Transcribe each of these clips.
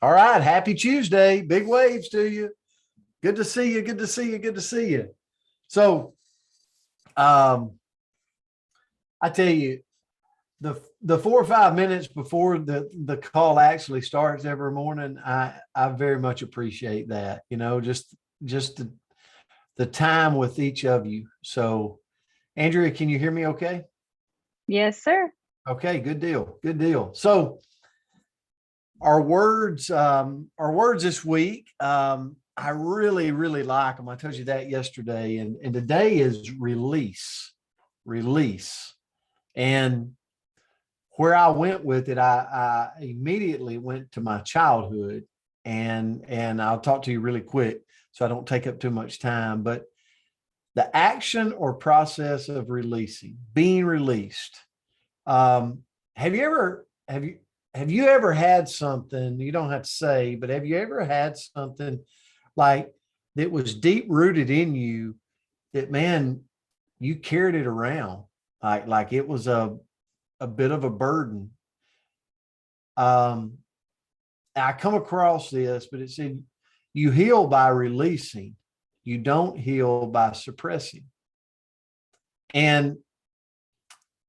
All right. Happy Tuesday. Big waves to you. Good to see you. Good to see you. Good to see you. So, um, I tell you, the 4 or 5 minutes before the call actually starts every morning, I very much appreciate that. Just the time with each of you. So, Andrea, can you hear me? Okay. Yes, sir. Okay. Good deal. Good deal. So, our words this week. I really, really like them. I told you that yesterday, and today is release, release. And where I went with it, I immediately went to my childhood, and I'll talk to you really quick so I don't take up too much time. But the action or process of releasing, being released. Um, have you ever had something, you don't have to say, but have you ever had something like that was deep rooted in you that, man, you carried it around like it was a bit of a burden? Um, I come across this, but it said you heal by releasing, you don't heal by suppressing. And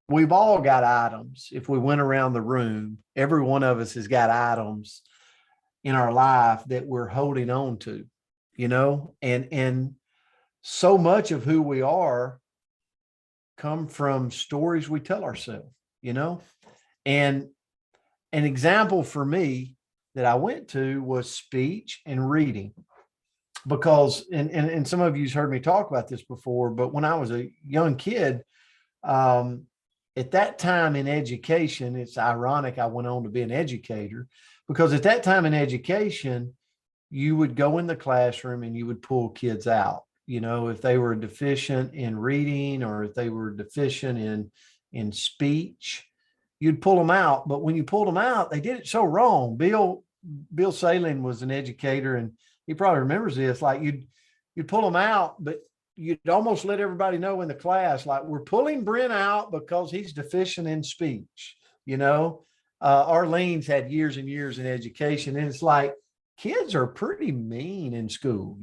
we've all got items. If we went around the room, every one of us has got items in our life that we're holding on to, and so much of who we are come from stories we tell ourselves, you know. And an example for me that I went to was speech and reading, because and some of you's heard me talk about this before, but when I was a young kid, um, at that time in education, it's ironic I went on to be an educator, because at that time in education, you would go in the classroom and you would pull kids out. If they were deficient in reading or if they were deficient in speech, you'd pull them out. But when you pulled them out, they did it so wrong. Bill Saling was an educator, and he probably remembers this. Like you'd pull them out, but you'd almost let everybody know in the class, like, we're pulling Brent out because he's deficient in speech. Arlene's had years and years in education, and it's like kids are pretty mean in school.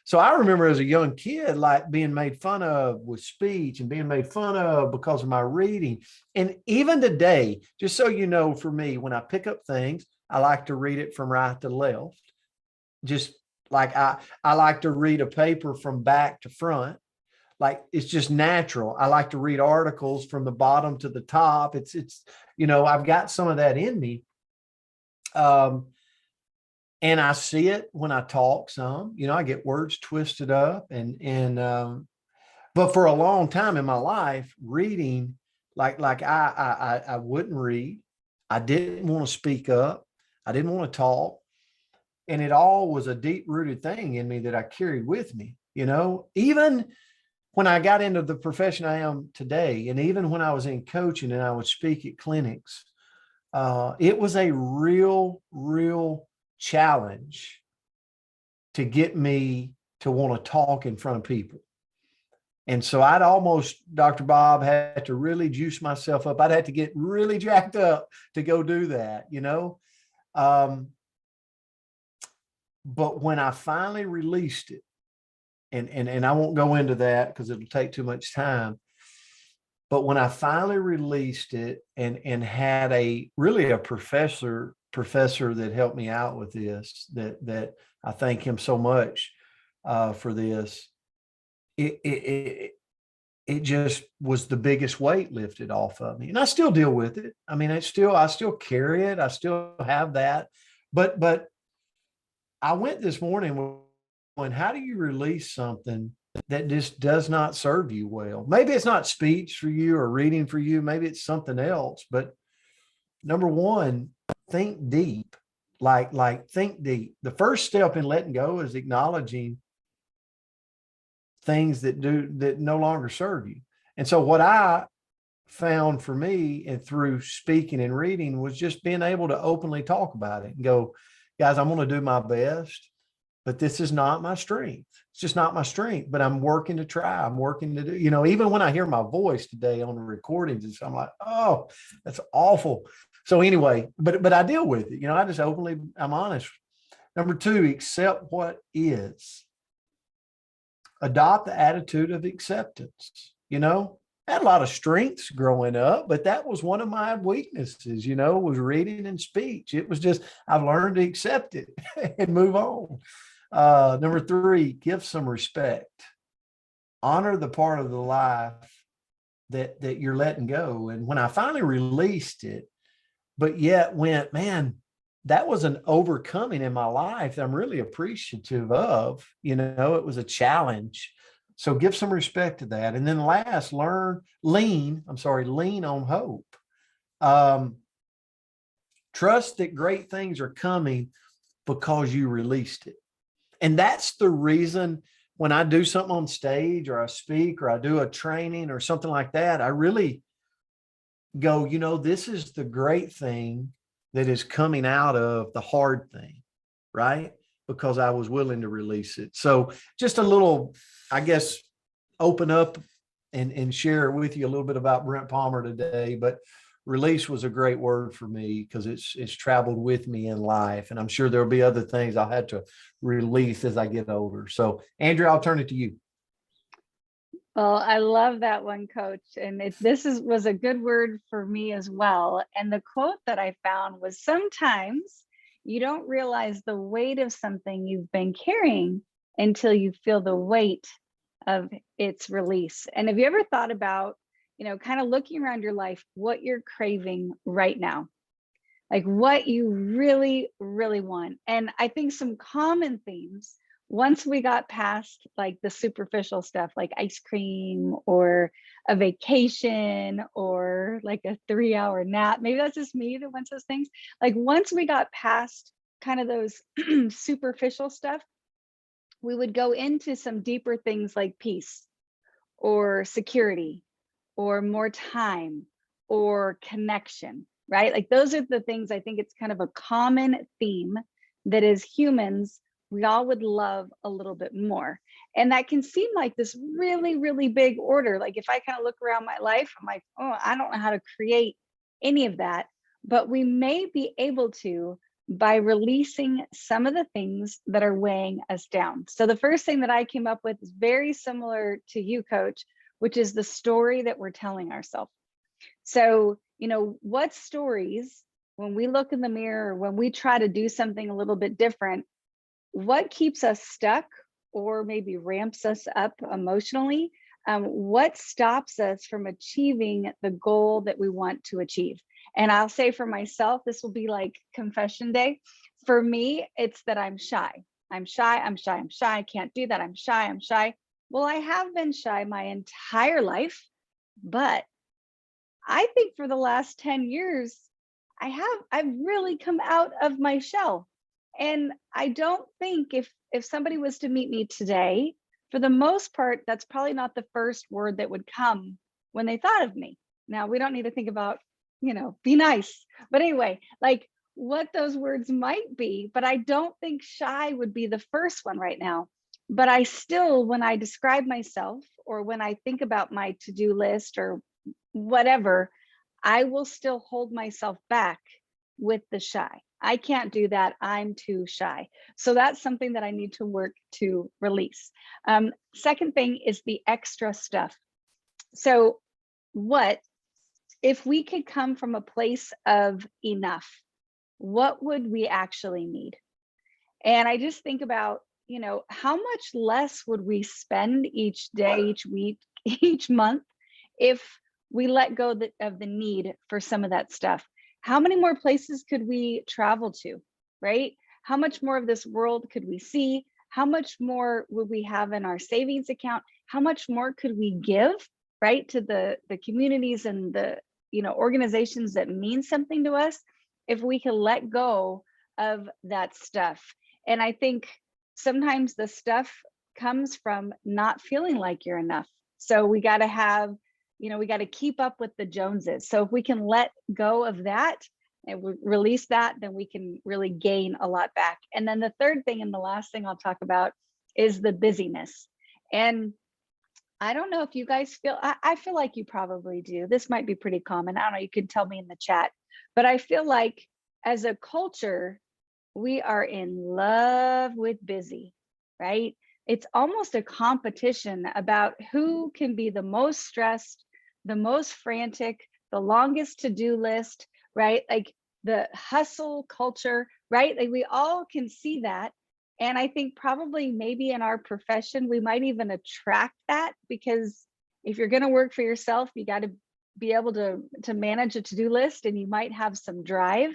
So I remember as a young kid, like being made fun of with speech and being made fun of because of my reading. And even today, just so you know, for me, when I pick up things, I like to read it from right to left. Just like I like to read a paper from back to front. Like, it's just natural. I like to read articles from the bottom to the top. I've got some of that in me. And I see it when I talk some. I get words twisted up, but for a long time in my life, reading, like I wouldn't read. I didn't want to speak up. I didn't want to talk. And it all was a deep rooted thing in me that I carried with me, even when I got into the profession I am today. And even when I was in coaching and I would speak at clinics, it was a real challenge to get me to want to talk in front of people. And so I'd almost, Dr. Bob, had to really juice myself up. I'd have to get really jacked up to go do that. But when I finally released it, and I won't go into that because it'll take too much time. But when I finally released it and had a professor that helped me out with this, that I thank him so much for this, it just was the biggest weight lifted off of me. And I still deal with it. I mean, I still carry it. I still have that. But I went this morning when, how do you release something that just does not serve you well? Maybe it's not speech for you or reading for you. Maybe it's something else. But number one, think deep. Like think deep. The first step in letting go is acknowledging things that no longer serve you. And so what I found for me, and through speaking and reading, was just being able to openly talk about it and go, guys, I'm going to do my best, but this is not my strength. It's just not my strength, but I'm working to try. I'm working to do, even when I hear my voice today on the recordings, I'm like, oh, that's awful. So anyway, but I deal with it. I just I'm honest. Number two, accept what is. Adopt the attitude of acceptance. I had a lot of strengths growing up, but that was one of my weaknesses, was reading and speech. It was just, I've learned to accept it and move on. Number three, give some respect. Honor the part of the life that you're letting go. And when I finally released it, but yet went, man, that was an overcoming in my life that I'm really appreciative of. It was a challenge. So give some respect to that. And then last, lean on hope. Trust that great things are coming because you released it. And that's the reason when I do something on stage or I speak or I do a training or something like that, I really go, this is the great thing that is coming out of the hard thing, right? Because I was willing to release it. So just a little, I guess, open up and share with you a little bit about Brent Palmer today. But release was a great word for me because it's traveled with me in life. And I'm sure there'll be other things I'll have to release as I get older. So Andrea, I'll turn it to you. Well, I love that one, Coach. And was a good word for me as well. And the quote that I found was, sometimes you don't realize the weight of something you've been carrying until you feel the weight of its release. And have you ever thought about, kind of looking around your life, what you're craving right now, like what you really, really want? And I think some common themes, once we got past like the superficial stuff, like ice cream or a vacation or like a 3-hour nap, maybe that's just me that wants those things. Like once we got past kind of those superficial stuff, we would go into some deeper things like peace or security or more time or connection, right? Like those are the things I think it's kind of a common theme that as humans, we all would love a little bit more. And that can seem like this really, really big order. Like if I kind of look around my life, I'm like, oh, I don't know how to create any of that. But we may be able to by releasing some of the things that are weighing us down. So the first thing that I came up with is very similar to you, Coach, which is the story that we're telling ourselves. So, what stories, when we look in the mirror, when we try to do something a little bit different, what keeps us stuck or maybe ramps us up emotionally? What stops us from achieving the goal that we want to achieve? And I'll say for myself, this will be like confession day. For me, it's that I'm shy. I'm shy. I can't do that. I'm shy. Well, I have been shy my entire life, but I think for the last 10 years, I've really come out of my shell. And I don't think if somebody was to meet me today, for the most part, that's probably not the first word that would come when they thought of me. Now, we don't need to think about, be nice. But anyway, like what those words might be, but I don't think shy would be the first one right now. But I still, when I describe myself or when I think about my to-do list or whatever, I will still hold myself back with the shy. I can't do that. I'm too shy. So that's something that I need to work to release. Second thing is the extra stuff. So what if we could come from a place of enough? What would we actually need? And I just think about, how much less would we spend each day, each week, each month if we let go of the need for some of that stuff? How many more places could we travel to, right? How much more of this world could we see? How much more would we have in our savings account? How much more could we give, right, to the communities and the organizations that mean something to us if we can let go of that stuff? And I think sometimes the stuff comes from not feeling like you're enough. So we got to have, we got to keep up with the Joneses. So if we can let go of that and release that, then we can really gain a lot back. And then the third thing and the last thing I'll talk about is the busyness. And I don't know if you guys feel, I feel like you probably do. This might be pretty common. I don't know, you can tell me in the chat. But I feel like as a culture, we are in love with busy, right? It's almost a competition about who can be the most stressed, the most frantic, the longest to-do list, right? Like the hustle culture, right? Like we all can see that. And I think probably maybe in our profession, we might even attract that, because if you're going to work for yourself, you got to be able to manage a to-do list, and you might have some drive.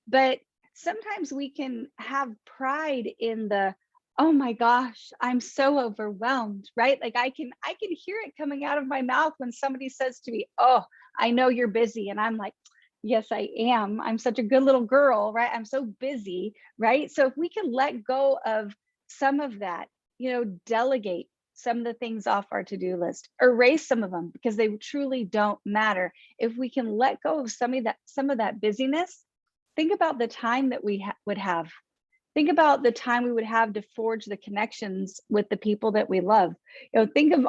But sometimes we can have pride in the, oh my gosh, I'm so overwhelmed, right? Like I can hear it coming out of my mouth when somebody says to me, oh, I know you're busy. And I'm like, yes, I am. I'm such a good little girl, right? I'm so busy, right? So if we can let go of some of that, delegate some of the things off our to-do list, erase some of them because they truly don't matter. If we can let go of some of that busyness, think about the time that we would have. Think about the time we would have to forge the connections with the people that we love. Think of,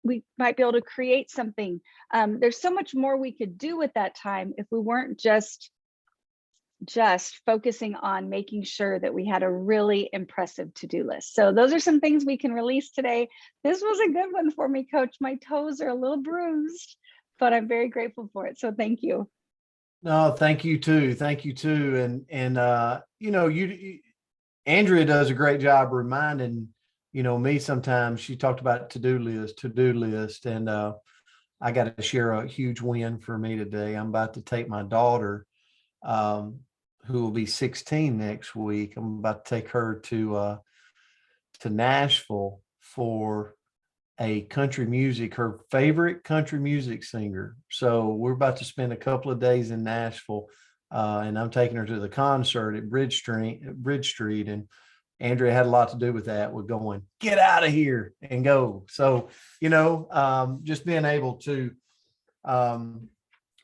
we might be able to create something. There's so much more we could do with that time if we weren't just focusing on making sure that we had a really impressive to-do list. So those are some things we can release today. This was a good one for me, Coach. My toes are a little bruised, but I'm very grateful for it. So thank you. No, thank you too. Thank you too. And Andrea does a great job reminding, me sometimes. She talked about to-do list. And I got to share a huge win for me today. I'm about to take my daughter, who will be 16 next week. I'm about to take her to Nashville for her favorite country music singer. So we're about to spend a couple of days in Nashville, and I'm taking her to the concert at Bridge Street. And Andrea had a lot to do with that. We're going, get out of here and go. So, just being able to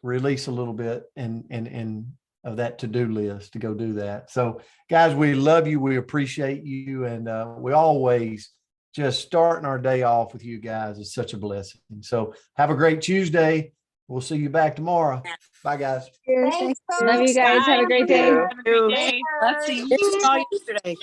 release a little bit and of that to-do list to go do that. So guys, we love you. We appreciate you. And we always just starting our day off with you guys is such a blessing. So have a great Tuesday. We'll see you back tomorrow. Bye, guys. Love you guys. Have a great day. Have a great day. Let's see. You saw yesterday.